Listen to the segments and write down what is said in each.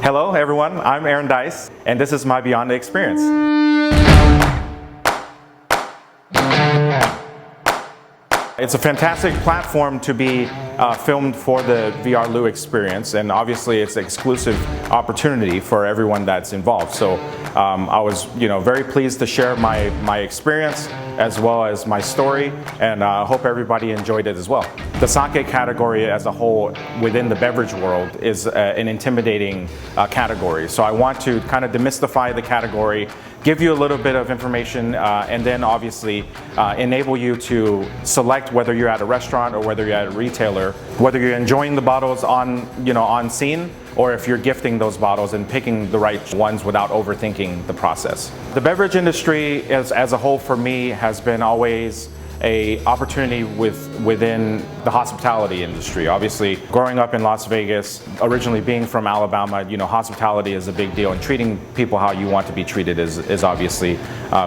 Hello everyone, I'm Aaron Diec, and this is my Beyond the Experience. It's a fantastic platform to be filmed for the VRLU Experience, and obviously it's an exclusive opportunity for everyone that's involved. So I was very pleased to share my experience as well as my story, and I hope everybody enjoyed it as well. The sake category as a whole within the beverage world is an intimidating category. So I want to kind of demystify the category, give you a little bit of information, and then obviously enable you to select whether you're at a restaurant or whether you're at a retailer, whether you're enjoying the bottles on scene, or if you're gifting those bottles and picking the right ones without overthinking the process. The beverage industry as a whole for me has been always an opportunity within the hospitality industry. Obviously, growing up in Las Vegas, originally being from Alabama, hospitality is a big deal, and treating people how you want to be treated is obviously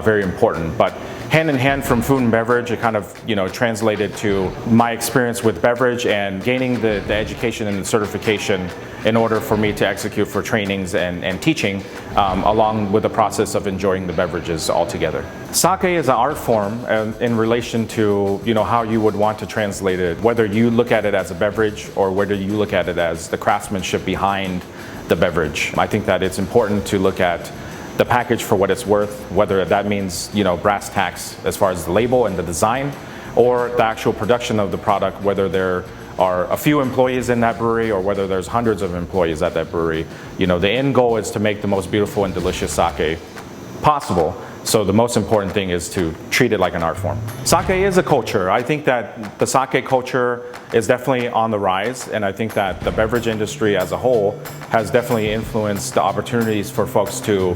very important. But hand in hand from food and beverage, it kind of translated to my experience with beverage and gaining the education and the certification in order for me to execute for trainings and teaching along with the process of enjoying the beverages altogether. Sake is an art form in relation to how you would want to translate it, whether you look at it as a beverage or whether you look at it as the craftsmanship behind the beverage. I think that it's important to look at the package for what it's worth, whether that means brass tacks as far as the label and the design, or the actual production of the product, whether there are a few employees in that brewery or whether there's hundreds of employees at that brewery. The end goal is to make the most beautiful and delicious sake possible. So the most important thing is to treat it like an art form. Sake is a culture. I think that the sake culture is definitely on the rise, and I think that the beverage industry as a whole has definitely influenced the opportunities for folks to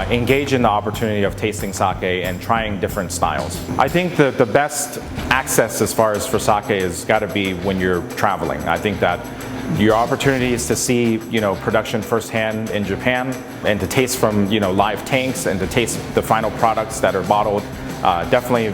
engage in the opportunity of tasting sake and trying different styles. I think that the best access as far as for sake has got to be when you're traveling. I think that your opportunities to see production firsthand in Japan and to taste from live tanks and to taste the final products that are bottled definitely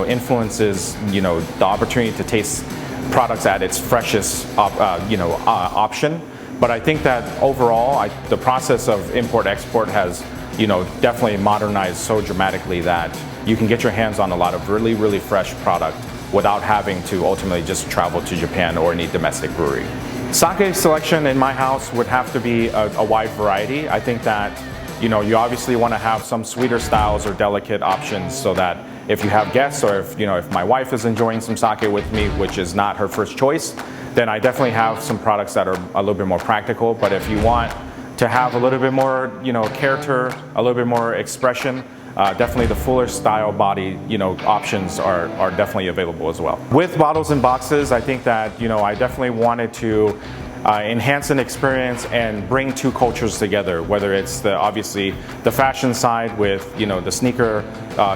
influences the opportunity to taste products at its freshest option. But I think that overall the process of import-export has definitely modernized so dramatically that you can get your hands on a lot of really fresh product without having to ultimately just travel to Japan or any domestic brewery. Sake selection in my house would have to be a wide variety. I think that you obviously want to have some sweeter styles or delicate options so that if you have guests or if my wife is enjoying some sake with me, which is not her first choice, then I definitely have some products that are a little bit more practical. But if you want to have a little bit more character, a little bit more expression, definitely the fuller style body options are definitely available as well. With bottles and boxes, I think that I definitely wanted to enhance an experience and bring two cultures together, whether it's obviously the fashion side with the sneaker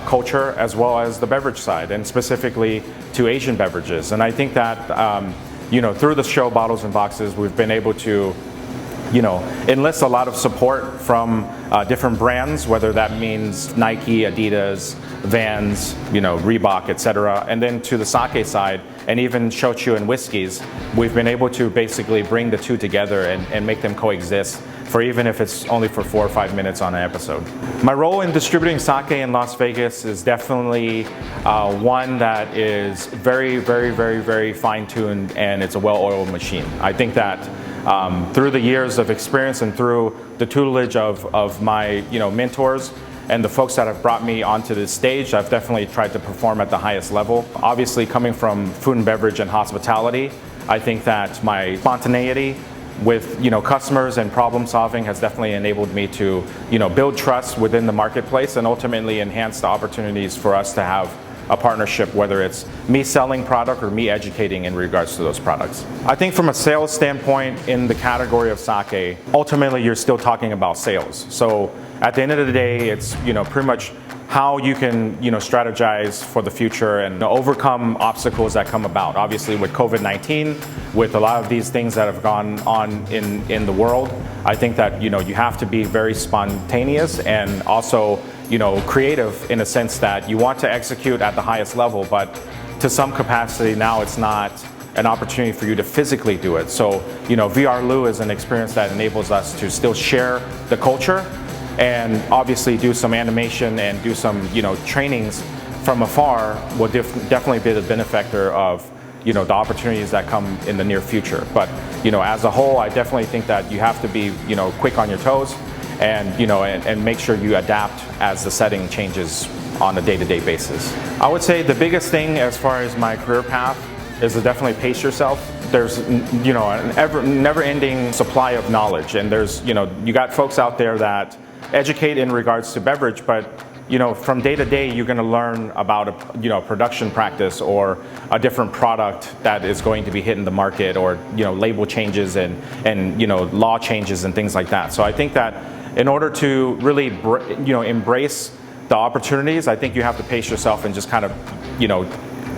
culture as well as the beverage side, and specifically to Asian beverages. And I think that through the show Bottles and Boxes, we've been able to enlist a lot of support from different brands, whether that means Nike, Adidas, Vans, Reebok, etc. And then to the sake side, and even shochu and whiskeys, we've been able to basically bring the two together and make them coexist, for even if it's only for 4 or 5 minutes on an episode. My role in distributing sake in Las Vegas is definitely one that is very fine-tuned, and it's a well-oiled machine. I think that through the years of experience and through the tutelage of my mentors and the folks that have brought me onto this stage, I've definitely tried to perform at the highest level. Obviously, coming from food and beverage and hospitality, I think that my spontaneity with customers and problem solving has definitely enabled me to build trust within the marketplace and ultimately enhance the opportunities for us to have a partnership, whether it's me selling product or me educating in regards to those products. I think from a sales standpoint in the category of sake, ultimately you're still talking about sales. So at the end of the day, it's pretty much how you can strategize for the future and overcome obstacles that come about. Obviously with COVID-19, with a lot of these things that have gone on in the world, I think that you have to be very spontaneous and also creative in a sense that you want to execute at the highest level, but to some capacity now it's not an opportunity for you to physically do it. So, VRLU is an experience that enables us to still share the culture and obviously do some animation and do some, trainings from afar will definitely be the benefactor of, the opportunities that come in the near future. But, as a whole, I definitely think that you have to be, quick on your toes and, and make sure you adapt as the setting changes on a day-to-day basis. I would say the biggest thing as far as my career path is to definitely pace yourself. There's, an never-ending supply of knowledge, and there's, you got folks out there that educate in regards to beverage, but from day to day, you're going to learn about a production practice or a different product that is going to be hitting the market, or label changes and law changes and things like that. So I think that in order to really embrace the opportunities, I think you have to pace yourself and just kind of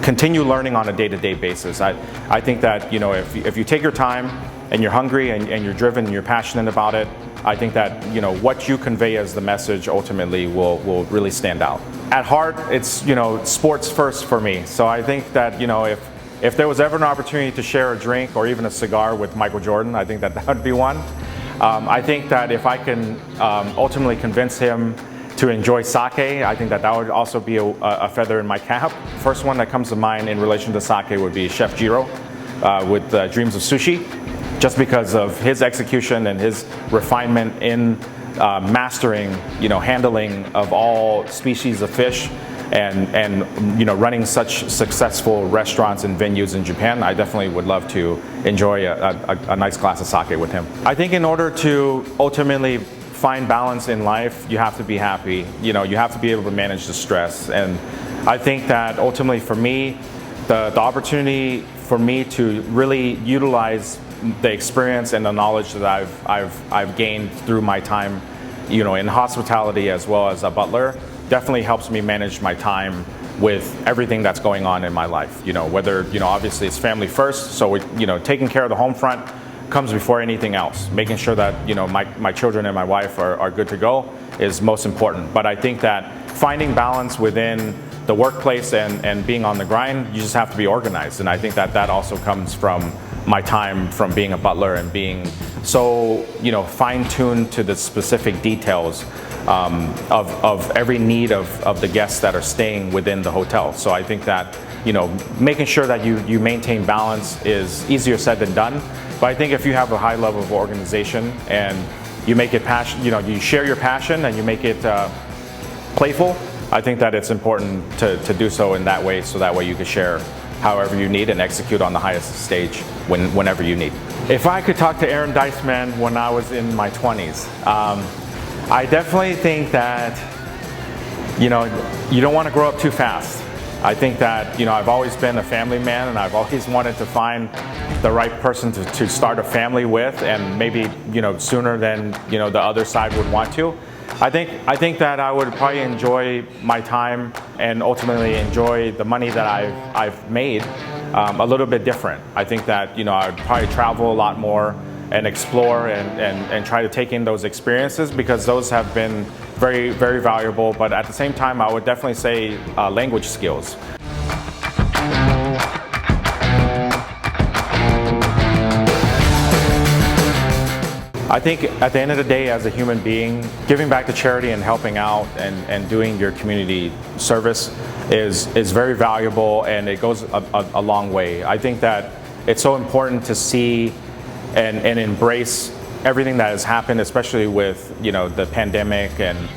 continue learning on a day-to-day basis. I think that if you take your time and you're hungry and you're driven and you're passionate about it, I think that what you convey as the message ultimately will really stand out. At heart, it's sports first for me. So I think that if there was ever an opportunity to share a drink or even a cigar with Michael Jordan, I think that would be one. I think that if I can ultimately convince him to enjoy sake, I think that would also be a feather in my cap. First one that comes to mind in relation to sake would be Chef Jiro with Dreams of Sushi, just because of his execution and his refinement in mastering, handling of all species of fish and running such successful restaurants and venues in Japan. I definitely would love to enjoy a nice glass of sake with him. I think in order to ultimately find balance in life, you have to be happy. You have to be able to manage the stress. And I think that ultimately for me, the opportunity for me to really utilize the experience and the knowledge that I've gained through my time, in hospitality as well as a butler, definitely helps me manage my time with everything that's going on in my life. Whether obviously it's family first, so taking care of the home front comes before anything else. Making sure that my children and my wife are good to go is most important. But I think that finding balance within the workplace and being on the grind, you just have to be organized. And I think that also comes from my time from being a butler and being so fine-tuned to the specific details of every need of the guests that are staying within the hotel. So I think that making sure that you maintain balance is easier said than done. But I think if you have a high level of organization and you make it passion, you share your passion and you make it playful, I think that it's important to do so in that way, so that way you can share however you need and execute on the highest stage whenever you need. If I could talk to Aaron Diec, man, when I was in my 20s, I definitely think that you don't want to grow up too fast. I think that I've always been a family man, and I've always wanted to find the right person to start a family with, and maybe sooner than the other side would want to. I think that I would probably enjoy my time and ultimately enjoy the money that I've made a little bit different. I think that I'd probably travel a lot more and explore and try to take in those experiences, because those have been very, very valuable. But at the same time, I would definitely say language skills. I think at the end of the day, as a human being, giving back to charity and helping out and doing your community service is very valuable, and it goes a long way. I think that it's so important to see and embrace everything that has happened, especially with the pandemic, and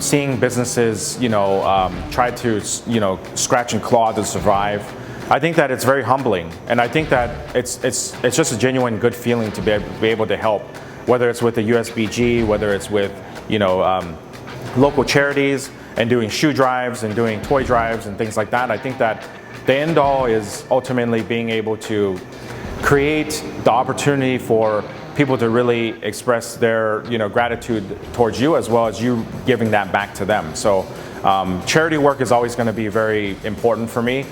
seeing businesses try to scratch and claw to survive. I think that it's very humbling, and I think that it's just a genuine good feeling to be able to help, whether it's with the USBG, whether it's with local charities and doing shoe drives and doing toy drives and things like that. I think that the end all is ultimately being able to create the opportunity for people to really express their gratitude towards you, as well as you giving that back to them. So charity work is always going to be very important for me.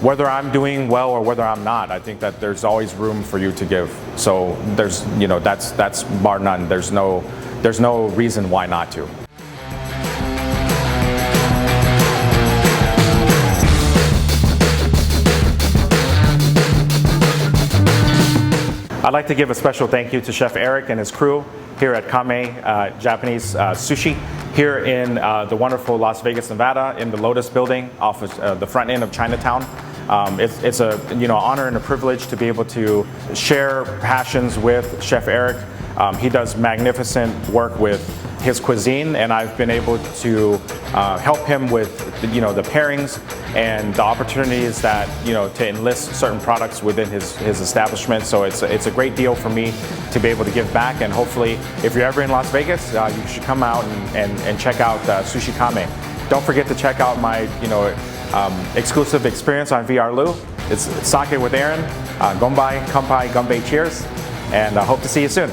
Whether I'm doing well or whether I'm not, I think that there's always room for you to give. So there's that's bar none. There's no reason why not to. I'd like to give a special thank you to Chef Eric and his crew here at Kame Japanese Sushi here in the wonderful Las Vegas, Nevada, in the Lotus building off of the front end of Chinatown. It's a honor and a privilege to be able to share passions with Chef Eric. He does magnificent work with his cuisine, and I've been able to help him with the pairings and the opportunities that to enlist certain products within his establishment. So it's a great deal for me to be able to give back, and hopefully if you're ever in Las Vegas, you should come out and check out Sushi Kame. Don't forget to check out my exclusive experience on VRLU. It's Sake with Aaron, Ganbei, Kanpai, Ganbei, cheers, and I hope to see you soon.